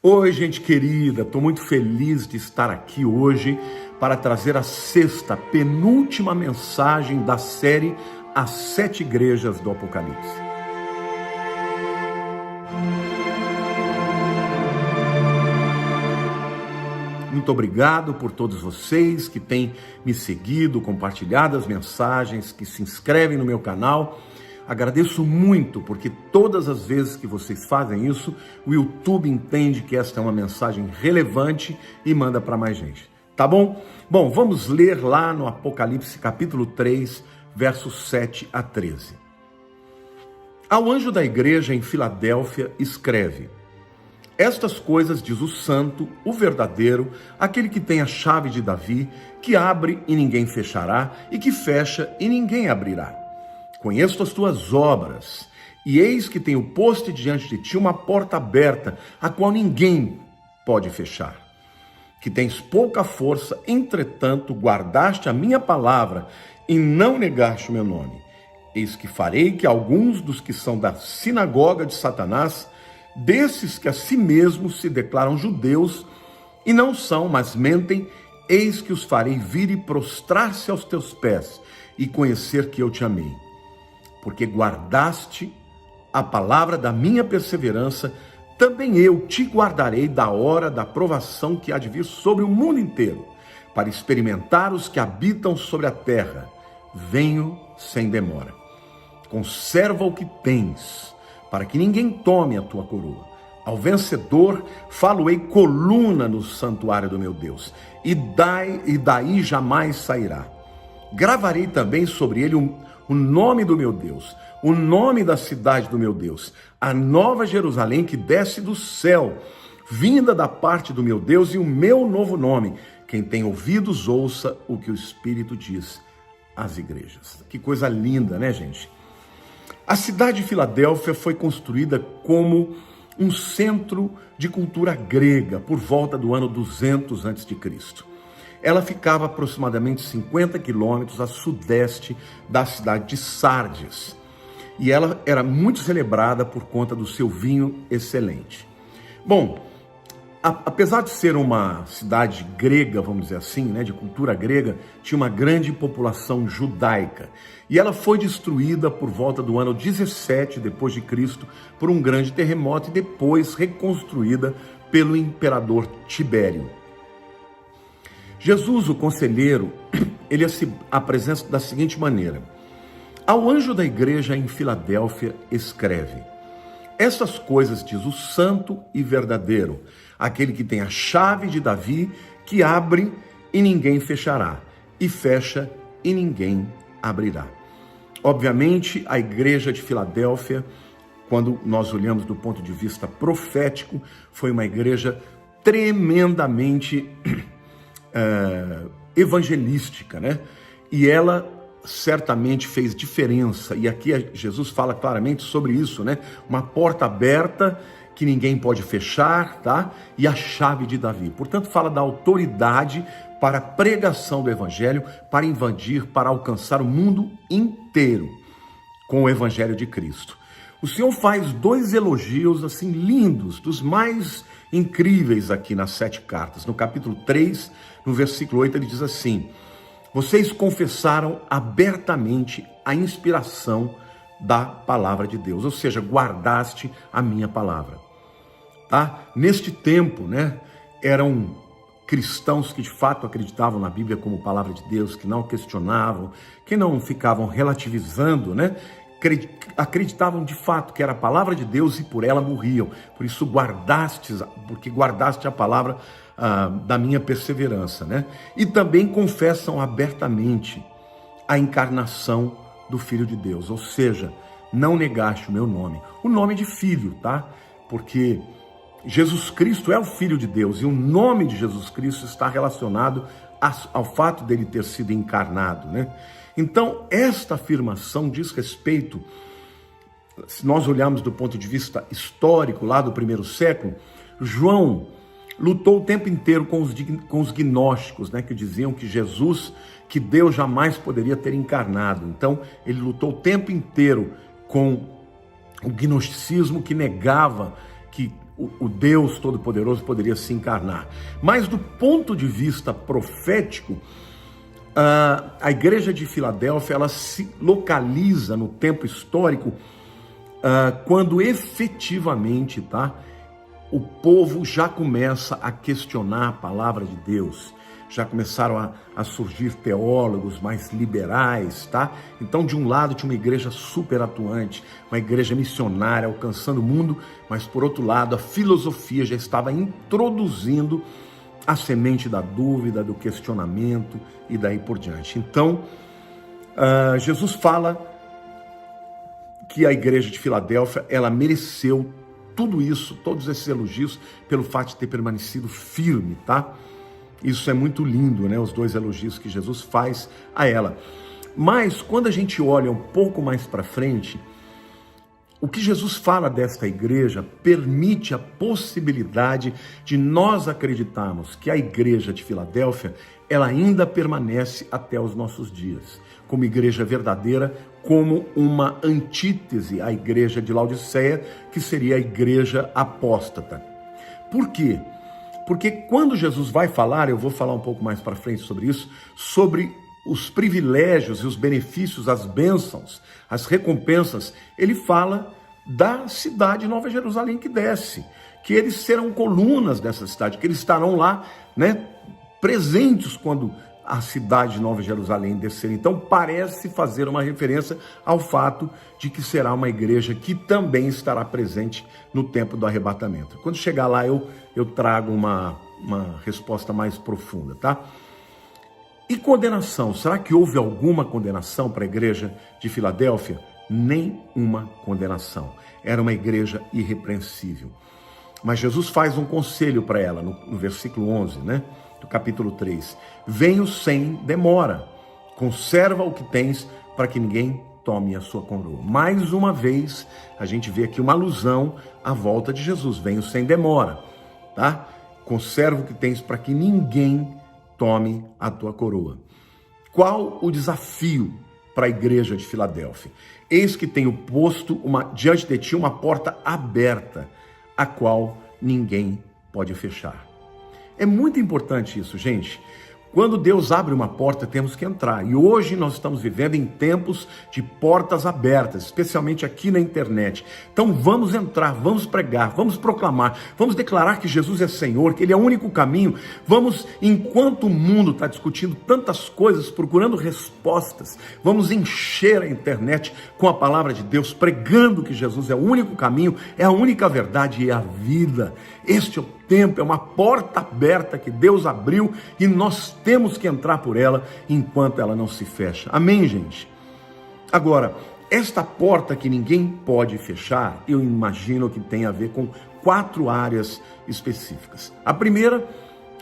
Oi, gente querida, estou muito feliz de estar aqui hoje para trazer a sexta, penúltima mensagem da série As Sete Igrejas do Apocalipse. Muito obrigado por todos vocês que têm me seguido, compartilhado as mensagens, que se inscrevem no meu canal. Agradeço muito, porque todas as vezes que vocês fazem isso, o YouTube entende que esta é uma mensagem relevante e manda para mais gente. Tá bom? Bom, vamos ler lá no Apocalipse capítulo 3, versos 7 a 13. Ao anjo da igreja em Filadélfia escreve: estas coisas diz o santo, o verdadeiro, aquele que tem a chave de Davi, que abre e ninguém fechará, e que fecha e ninguém abrirá. Conheço as tuas obras, e eis que tenho posto diante de ti uma porta aberta, a qual ninguém pode fechar. Que tens pouca força, entretanto guardaste a minha palavra, e não negaste o meu nome. Eis que farei que alguns dos que são da sinagoga de Satanás, desses que a si mesmos se declaram judeus, e não são, mas mentem, eis que os farei vir e prostrar-se aos teus pés, e conhecer que eu te amei. Porque guardaste a palavra da minha perseverança, também eu te guardarei da hora da provação que há de vir sobre o mundo inteiro, para experimentar os que habitam sobre a terra. Venho sem demora. Conserva o que tens, para que ninguém tome a tua coroa. Ao vencedor, falo-ei coluna no santuário do meu Deus, e daí jamais sairá. Gravarei também sobre ele o nome do meu Deus, o nome da cidade do meu Deus, a nova Jerusalém que desce do céu, vinda da parte do meu Deus, e o meu novo nome. Quem tem ouvidos, ouça o que o Espírito diz às igrejas. Que coisa linda, né, gente? A cidade de Filadélfia foi construída como um centro de cultura grega por volta do ano 200 a.C. Ela ficava aproximadamente 50 quilômetros a sudeste da cidade de Sardes. E ela era muito celebrada por conta do seu vinho excelente. Bom, apesar de ser uma cidade grega, vamos dizer assim, né, de cultura grega, tinha uma grande população judaica. E ela foi destruída por volta do ano 17 depois de Cristo por um grande terremoto e depois reconstruída pelo imperador Tibério. Jesus, o conselheiro, ele se apresenta da seguinte maneira: ao anjo da igreja em Filadélfia escreve: essas coisas diz o santo e verdadeiro, aquele que tem a chave de Davi, que abre e ninguém fechará, e fecha e ninguém abrirá. Obviamente, a igreja de Filadélfia, quando nós olhamos do ponto de vista profético, foi uma igreja tremendamente evangelística, né? E ela certamente fez diferença, e aqui Jesus fala claramente sobre isso, né? Uma porta aberta que ninguém pode fechar, tá? E a chave de Davi. Portanto, fala da autoridade para a pregação do evangelho, para invadir, para alcançar o mundo inteiro com o evangelho de Cristo. O Senhor faz dois elogios assim lindos, dos mais incríveis aqui nas 7 cartas. No capítulo 3, no versículo 8, ele diz assim: vocês confessaram abertamente a inspiração da palavra de Deus, ou seja, guardaste a minha palavra. Tá? Neste tempo, né, eram cristãos que de fato acreditavam na Bíblia como palavra de Deus, que não questionavam, que não ficavam relativizando, né? Acreditavam de fato que era a palavra de Deus e por ela morriam. Por isso porque guardaste a palavra da minha perseverança, né? E também confessam abertamente a encarnação do Filho de Deus, ou seja, não negaste o meu nome, o nome de filho, tá? Porque Jesus Cristo é o Filho de Deus e o nome de Jesus Cristo está relacionado ao fato dele ter sido encarnado, né? Então, esta afirmação diz respeito, se nós olharmos do ponto de vista histórico, lá do primeiro século, João lutou o tempo inteiro com os gnósticos, né, que diziam que Deus jamais poderia ter encarnado. Então, ele lutou o tempo inteiro com o gnosticismo que negava que o Deus Todo-Poderoso poderia se encarnar. Mas do ponto de vista profético, a igreja de Filadélfia, ela se localiza no tempo histórico quando efetivamente, o povo já começa a questionar a palavra de Deus. Já começaram a surgir teólogos mais liberais, Então, de um lado, tinha uma igreja super atuante, uma igreja missionária, alcançando o mundo, mas, por outro lado, a filosofia já estava introduzindo a semente da dúvida, do questionamento e daí por diante. Então, Jesus fala que a igreja de Filadélfia, ela mereceu tudo isso, todos esses elogios, pelo fato de ter permanecido firme, Isso é muito lindo, né? Os dois elogios que Jesus faz a ela. Mas quando a gente olha um pouco mais para frente, o que Jesus fala desta igreja permite a possibilidade de nós acreditarmos que a igreja de Filadélfia, ela ainda permanece até os nossos dias, como igreja verdadeira, como uma antítese à igreja de Laodiceia, que seria a igreja apóstata. Por quê? Porque quando Jesus vai falar, eu vou falar um pouco mais para frente sobre isso, sobre os privilégios e os benefícios, as bênçãos, as recompensas, ele fala da cidade Nova Jerusalém que desce, que eles serão colunas dessa cidade, que eles estarão lá, presentes quando a cidade de Nova Jerusalém descer. Então parece fazer uma referência ao fato de que será uma igreja que também estará presente no tempo do arrebatamento. Quando chegar lá eu trago uma resposta mais profunda, E condenação, será que houve alguma condenação para a igreja de Filadélfia? Nenhuma condenação. Era uma igreja irrepreensível. Mas Jesus faz um conselho para ela no versículo 11, do capítulo 3. Venho sem demora, conserva o que tens para que ninguém tome a sua coroa. Mais uma vez, a gente vê aqui uma alusão à volta de Jesus. Venho sem demora, Conserva o que tens para que ninguém tome a tua coroa. Qual o desafio para a igreja de Filadélfia? Eis que tenho posto diante de ti uma porta aberta, a qual ninguém pode fechar. É muito importante isso, gente. Quando Deus abre uma porta, temos que entrar. E hoje nós estamos vivendo em tempos de portas abertas, especialmente aqui na internet. Então vamos entrar, vamos pregar, vamos proclamar, vamos declarar que Jesus é Senhor, que Ele é o único caminho. Vamos, enquanto o mundo está discutindo tantas coisas, procurando respostas, vamos encher a internet com a palavra de Deus, pregando que Jesus é o único caminho, é a única verdade e é a vida. Este é o tempo, é uma porta aberta que Deus abriu e nós temos que entrar por ela enquanto ela não se fecha. Amém, gente? Agora, esta porta que ninguém pode fechar, eu imagino que tem a ver com 4 áreas específicas. A primeira,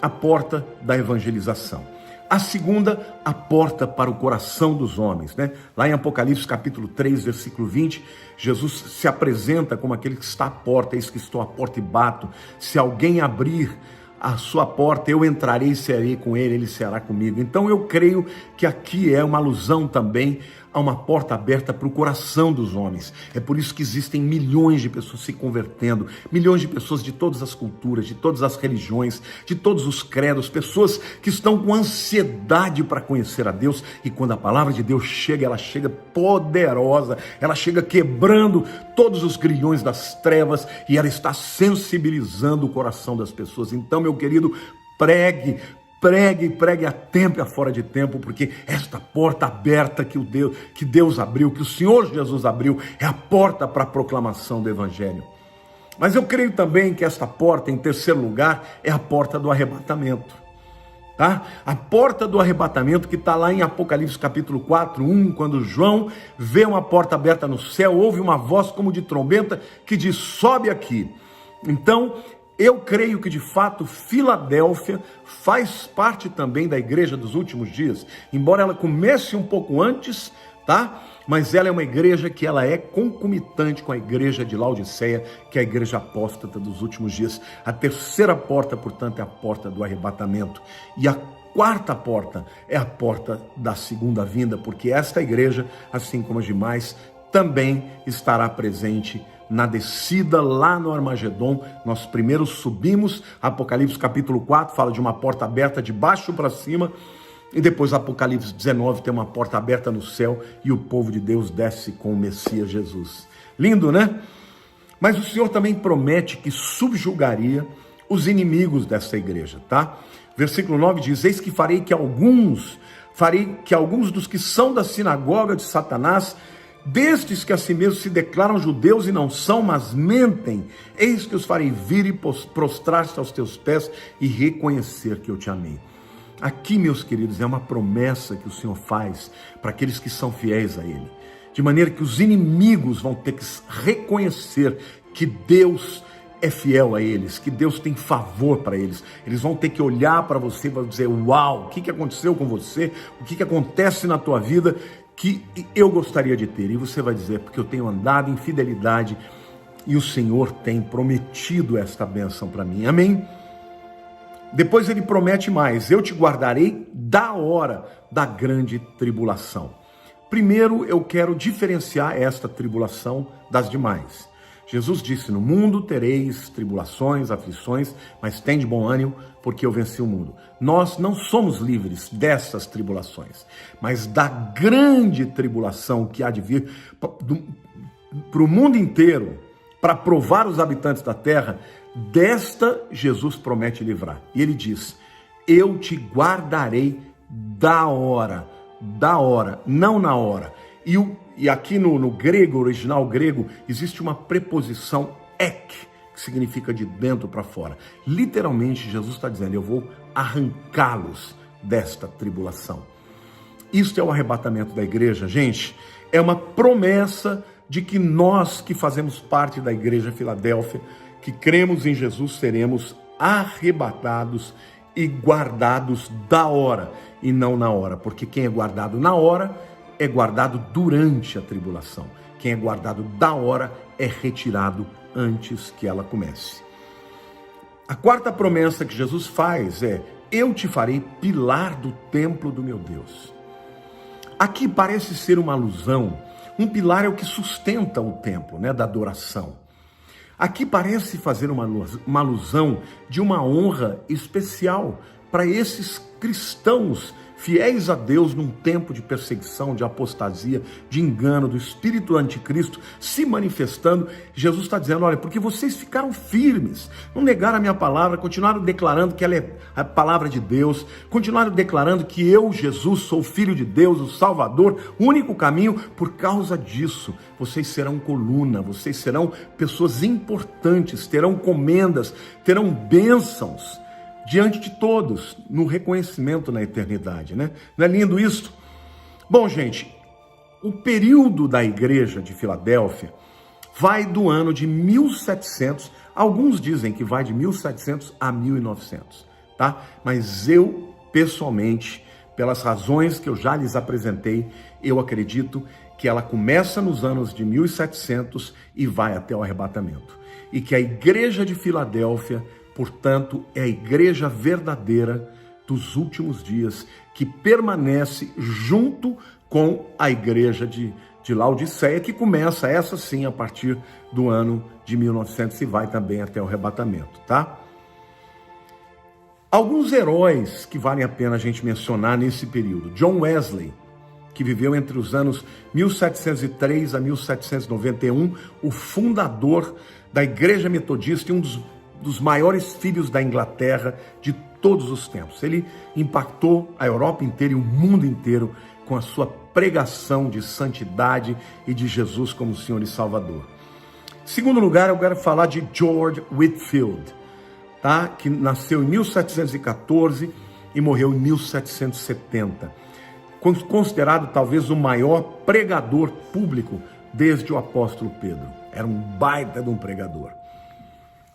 a porta da evangelização. A segunda, a porta para o coração dos homens, Lá em Apocalipse capítulo 3, versículo 20, Jesus se apresenta como aquele que está à porta. Eis que estou à porta e bato. Se alguém abrir a sua porta, eu entrarei e serei com ele, ele será comigo. Então eu creio que aqui é uma alusão também a uma porta aberta para o coração dos homens. É por isso que existem milhões de pessoas se convertendo, milhões de pessoas de todas as culturas, de todas as religiões, de todos os credos, pessoas que estão com ansiedade para conhecer a Deus, e quando a palavra de Deus chega, ela chega poderosa, ela chega quebrando todos os grilhões das trevas e ela está sensibilizando o coração das pessoas. Então, meu querido, pregue a tempo e a fora de tempo, porque esta porta aberta que Deus abriu, que o Senhor Jesus abriu, é a porta para a proclamação do Evangelho. Mas eu creio também que esta porta, em terceiro lugar, é a porta do arrebatamento. A porta do arrebatamento que está lá em Apocalipse capítulo 4, 1, quando João vê uma porta aberta no céu, ouve uma voz como de trombeta que diz: sobe aqui. Então, eu creio que de fato Filadélfia faz parte também da igreja dos últimos dias, embora ela comece um pouco antes, mas ela é uma igreja que ela é concomitante com a igreja de Laodiceia, que é a igreja apóstata dos últimos dias. A terceira porta, portanto, é a porta do arrebatamento. E a quarta porta é a porta da segunda vinda, porque esta igreja, assim como as demais, também estará presente na descida lá no Armagedon. Nós primeiro subimos, Apocalipse capítulo 4 fala de uma porta aberta de baixo para cima, e depois Apocalipse 19 tem uma porta aberta no céu e o povo de Deus desce com o Messias Jesus. Lindo, né? Mas o Senhor também promete que subjugaria os inimigos dessa igreja, tá? Versículo 9 diz: eis que farei que alguns dos que são da sinagoga de Satanás, destes que a si mesmos se declaram judeus e não são, mas mentem, eis que os farei vir e prostrar-se aos teus pés e reconhecer que eu te amei. Aqui, meus queridos, é uma promessa que o Senhor faz para aqueles que são fiéis a Ele, de maneira que os inimigos vão ter que reconhecer que Deus é fiel a eles, que Deus tem favor para eles. Eles vão ter que olhar para você e vão dizer: uau, o que aconteceu com você? O que acontece na tua vida que eu gostaria de ter? E você vai dizer: porque eu tenho andado em fidelidade e o Senhor tem prometido esta bênção para mim. Amém? Depois ele promete mais: eu te guardarei da hora da grande tribulação. Primeiro, eu quero diferenciar esta tribulação das demais. Jesus disse: no mundo tereis tribulações, aflições, mas tende bom ânimo, porque eu venci o mundo. Nós não somos livres dessas tribulações, mas da grande tribulação que há de vir para o mundo inteiro, para provar os habitantes da terra, desta Jesus promete livrar. E ele diz: eu te guardarei da hora, não na hora. E aqui no grego, original grego, existe uma preposição ek, que significa de dentro para fora. Literalmente, Jesus está dizendo: eu vou arrancá-los desta tribulação. Isto é o arrebatamento da igreja, gente. É uma promessa de que nós que fazemos parte da igreja Filadélfia, que cremos em Jesus, seremos arrebatados e guardados da hora e não na hora. Porque quem é guardado na hora é guardado durante a tribulação. Quem é guardado da hora é retirado antes que ela comece. A quarta promessa que Jesus faz é: eu te farei pilar do templo do meu Deus. Aqui parece ser uma alusão. Um pilar é o que sustenta o templo, né, da adoração. Aqui parece fazer uma alusão de uma honra especial para esses cristãos fiéis a Deus num tempo de perseguição, de apostasia, de engano, do espírito anticristo se manifestando. Jesus está dizendo: olha, porque vocês ficaram firmes, não negaram a minha palavra, continuaram declarando que ela é a palavra de Deus, continuaram declarando que eu, Jesus, sou o Filho de Deus, o Salvador, o único caminho. Por causa disso, vocês serão coluna, vocês serão pessoas importantes, terão comendas, terão bênçãos diante de todos, no reconhecimento na eternidade, né? Não é lindo isso? Bom, gente, o período da igreja de Filadélfia vai do ano de 1700, alguns dizem que vai de 1700 a 1900, tá? Mas eu, pessoalmente, pelas razões que eu já lhes apresentei, eu acredito que ela começa nos anos de 1700 e vai até o arrebatamento. E que a igreja de Filadélfia, portanto, é a igreja verdadeira dos últimos dias, que permanece junto com a igreja de Laodiceia, que começa, essa sim, a partir do ano de 1900 e vai também até o arrebatamento, tá? Alguns heróis que valem a pena a gente mencionar nesse período. John Wesley, que viveu entre os anos 1703 a 1791, o fundador da Igreja Metodista e um dos maiores filhos da Inglaterra de todos os tempos. Ele impactou a Europa inteira e o mundo inteiro com a sua pregação de santidade e de Jesus como Senhor e Salvador. Em segundo lugar, eu quero falar de George Whitefield, tá? Que nasceu em 1714 e morreu em 1770. Considerado talvez o maior pregador público desde o apóstolo Pedro. Era um baita de um pregador.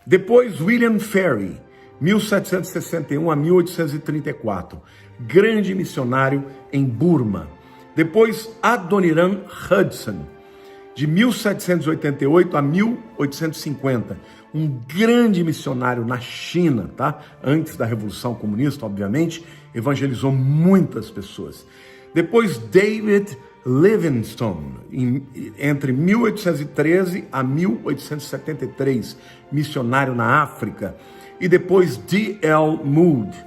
Depois, William Ferry, 1761 a 1834, grande missionário em Burma. Depois, Adoniram Hudson, de 1788 a 1850, um grande missionário na China, tá? Antes da Revolução Comunista, obviamente, evangelizou muitas pessoas. Depois, David Livingstone, entre 1813 a 1873, missionário na África. E depois D.L. Moody,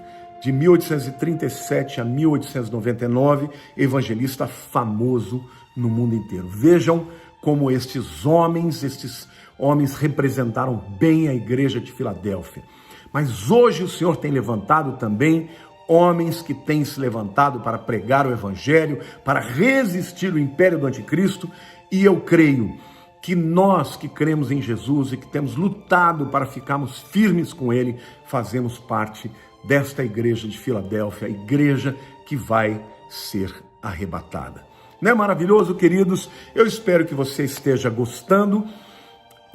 de 1837 a 1899, evangelista famoso no mundo inteiro. Vejam como estes homens representaram bem a igreja de Filadélfia. Mas hoje o Senhor tem levantado também homens que têm se levantado para pregar o evangelho, para resistir o império do anticristo, e eu creio que nós que cremos em Jesus e que temos lutado para ficarmos firmes com ele, fazemos parte desta igreja de Filadélfia, a igreja que vai ser arrebatada. Não é maravilhoso, queridos? Eu espero que você esteja gostando.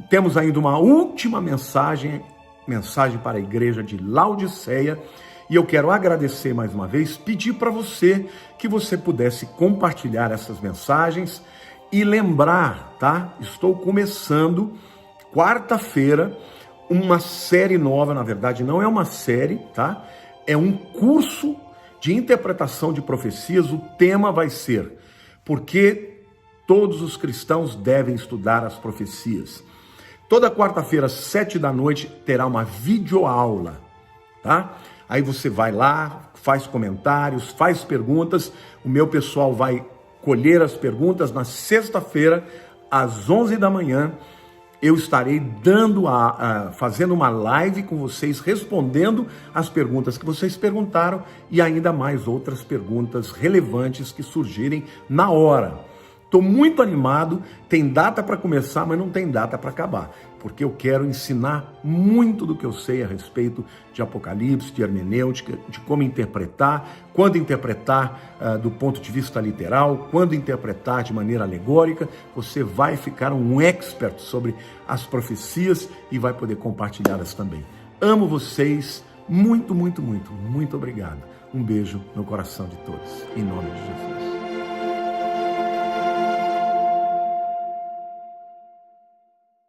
Temos ainda uma última mensagem para a igreja de Laodiceia, e eu quero agradecer mais uma vez, pedir para você que você pudesse compartilhar essas mensagens e lembrar, tá? Estou começando quarta-feira uma série nova, na verdade não é uma série, tá? É um curso de interpretação de profecias. O tema vai ser: por que todos os cristãos devem estudar as profecias? Toda quarta-feira, às 7h, terá uma videoaula, tá? Aí você vai lá, faz comentários, faz perguntas. O meu pessoal vai colher as perguntas. Na sexta-feira, às 11h, eu estarei fazendo uma live com vocês, respondendo as perguntas que vocês perguntaram e ainda mais outras perguntas relevantes que surgirem na hora. Estou muito animado, tem data para começar, mas não tem data para acabar, porque eu quero ensinar muito do que eu sei a respeito de Apocalipse, de hermenêutica, de como interpretar, quando interpretar do ponto de vista literal, quando interpretar de maneira alegórica. Você vai ficar um expert sobre as profecias e vai poder compartilhá-las também. Amo vocês, muito, muito, muito, muito obrigado. Um beijo no coração de todos, em nome de Jesus.